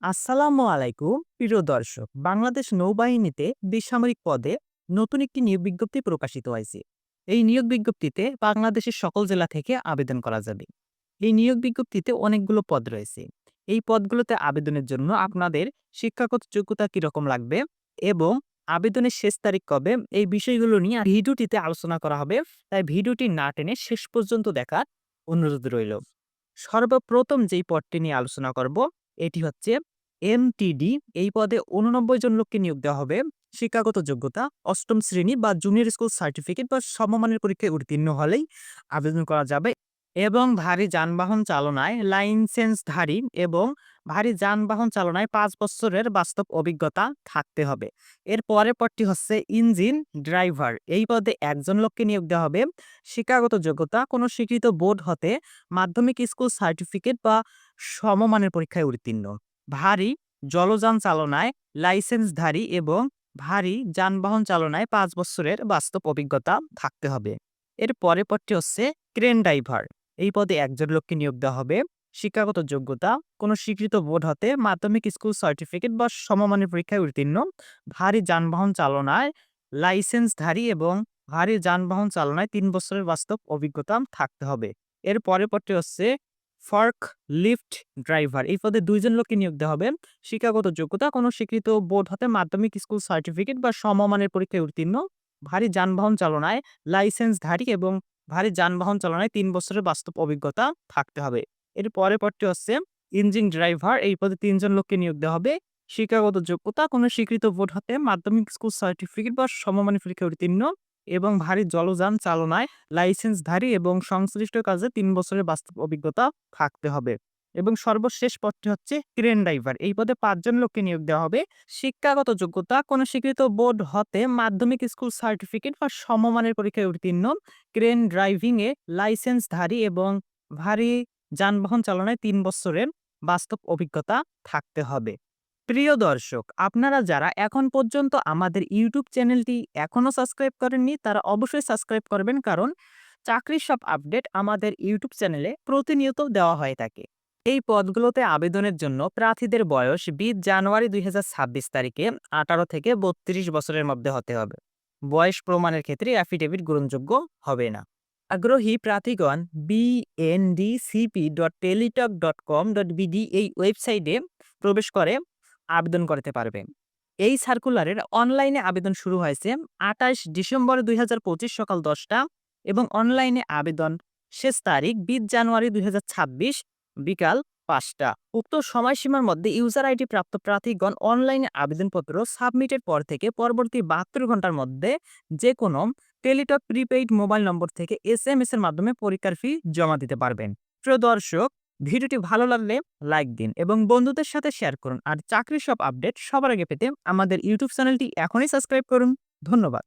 আসসালামু আলাইকুম প্রিয় দর্শক। বাংলাদেশ নৌবাহিনীতে বেসামরিক পদে নতুন একটি নিয়োগ বিজ্ঞপ্তি প্রকাশিত হয়েছে। এই নিয়োগ বিজ্ঞপ্তিতে বাংলাদেশের সকল জেলা থেকে আবেদন করা যাবে। এই নিয়োগ বিজ্ঞপ্তিতে অনেকগুলো পদ রয়েছে। এই পদগুলোতে আবেদনের জন্য আপনাদের শিক্ষাগত যোগ্যতা কিরকম লাগবে এবং আবেদনের শেষ তারিখ কবে, এই বিষয়গুলো নিয়ে ভিডিওটিতে আলোচনা করা হবে। তাই ভিডিওটি না টেনে শেষ পর্যন্ত দেখার অনুরোধ রইল। সর্বপ্রথম যেই পদটি নিয়ে আলোচনা করব এটি হচ্ছে এমটিডি। এই পদে ৮৯ জন লোককে নিয়োগ দেওয়া হবে। শিক্ষাগত যোগ্যতা অষ্টম শ্রেণী বা জুনিয়র স্কুল সার্টিফিকেট বা সমমানের পরীক্ষায় উত্তীর্ণ হলেই আবেদন করা যাবে এবং ভারী যানবাহন চালনায় লাইসেন্সধারী এবং ভারী যানবাহন চালনায় ৫ বছরের বাস্তব অভিজ্ঞতা থাকতে হবে। এর পরের পদটি হচ্ছে ইঞ্জিন ড্রাইভার। এই পদে একজন লোককে নিয়োগ দেওয়া হবে। শিক্ষাগত যোগ্যতা কোনো স্বীকৃত বোর্ড হতে মাধ্যমিক স্কুল সার্টিফিকেট বা সমমানের পরীক্ষায় উত্তীর্ণ, ভারী জলযান চালনায় লাইসেন্সধারী এবং ভারী যানবাহন চালনায় ৫ বছরের বাস্তব অভিজ্ঞতা থাকতে হবে। এর পরের পদটি হচ্ছে ক্রেন ড্রাইভার। এই পদে একজন লোককে নিয়োগ দেওয়া হবে। শিক্ষাগত যোগ্যতা কোনো স্বীকৃত বোর্ড হতে মাধ্যমিক স্কুল সার্টিফিকেট বা সমমানের পরীক্ষায় উত্তীর্ণ, ভারী যানবাহন চালনায় লাইসেন্সধারী এবং ভারী যানবাহন চালনায় ৩ বছরের বাস্তব অভিজ্ঞতা থাকতে হবে। এর পরের পদটি হচ্ছে ফর্ক লিফট ড্রাইভার। এই পদে ২ জন লোককে নিয়োগ দেওয়া হবে। শিক্ষাগত যোগ্যতা কোনো স্বীকৃত বোর্ড হতে মাধ্যমিক স্কুল সার্টিফিকেট বা সমমানের পরীক্ষায় উত্তীর্ণ, ভারী যানবাহন চালনায় লাইসেন্সধারী এবং ভারী যানবাহন চালনায় ৩ বছরের বাস্তব অভিজ্ঞতা থাকতে হবে। এর পরের পদটি হচ্ছে ইঞ্জিন ড্রাইভার। এই পদে ৩ জন লোককে নিয়োগ দেওয়া হবে। শিক্ষাগত যোগ্যতা কোনো স্বীকৃত বোর্ড হতে মাধ্যমিক স্কুল সার্টিফিকেট বা সমমানের পরীক্ষায় উত্তীর্ণ এবং ভারী জলযান চালনায় লাইসেন্সধারী এবং সংশ্লিষ্ট কাজে ৩ বছরের বাস্তব অভিজ্ঞতা থাকতে হবে। এবং সর্বশেষ পদটি হচ্ছে ক্রেন ড্রাইভার। এই পদে ৫ জন লোককে নিয়োগ দেওয়া হবে। শিক্ষাগত যোগ্যতা কোনো স্বীকৃত বোর্ড হতে মাধ্যমিক স্কুল সার্টিফিকেট বা সমমানের পরীক্ষায় উত্তীর্ণ, ক্রেন ড্রাইভিং এ লাইসেন্সধারী এবং ভারী যানবাহন চালনায় ৩ বছরের বাস্তব অভিজ্ঞতা থাকতে হবে। প্রিয় দর্শক, আপনারা যারা এখন পর্যন্ত আমাদের ইউটিউব চ্যানেলটি এখনো সাবস্ক্রাইব করেননি তারা অবশ্যই সাবস্ক্রাইব করবেন, কারণ চাকরির সব আপডেট আমাদের ইউটিউব চ্যানেলে প্রতিনিয়ত দেওয়া হয়ে থাকে। এই পদগুলোতে আবেদনের জন্য প্রার্থীদের বয়স ২০ জানুয়ারি ২০২৬ তারিখে ১৮ থেকে ৩২ বছরের মধ্যে হতে হবে। বয়স প্রমাণের ক্ষেত্রে অ্যাফিডেভিট গ্রহণযোগ্য হবে না। আগ্রহী প্রার্থীগণ bndcp.teletalk.com.bd এই ওয়েবসাইটে প্রবেশ করে আবেদন করতে পারবেন। এই সার্কুলারের অনলাইনে আবেদন শুরু হয়েছে ২৮ ডিসেম্বর ২০২৫ সকাল ১০টা এবং অনলাইনে আবেদন শেষ তারিখ ২০ জানুয়ারি ২০২৬ বিকাল ৫টা। উক্ত সময়সীমার মধ্যে ইউজার আইডি প্রাপ্ত প্রার্থীগণ অনলাইনে আবেদনপত্র সাবমিটের পর থেকে পরবর্তী ৭২ ঘন্টার মধ্যে যে কোনো টেলিটক প্রিপেইড মোবাইল নম্বর থেকে এসএমএস এর মাধ্যমে পরীক্ষার ফি জমা দিতে পারবেন। প্রিয় দর্শক, ভিডিওটি ভালো লাগলে লাইক দিন এবং বন্ধুদের সাথে শেয়ার করুন। আর চাকরির সব আপডেট সবার আগে পেতে আমাদের ইউটিউব চ্যানেলটি এখনই সাবস্ক্রাইব করুন। ধন্যবাদ।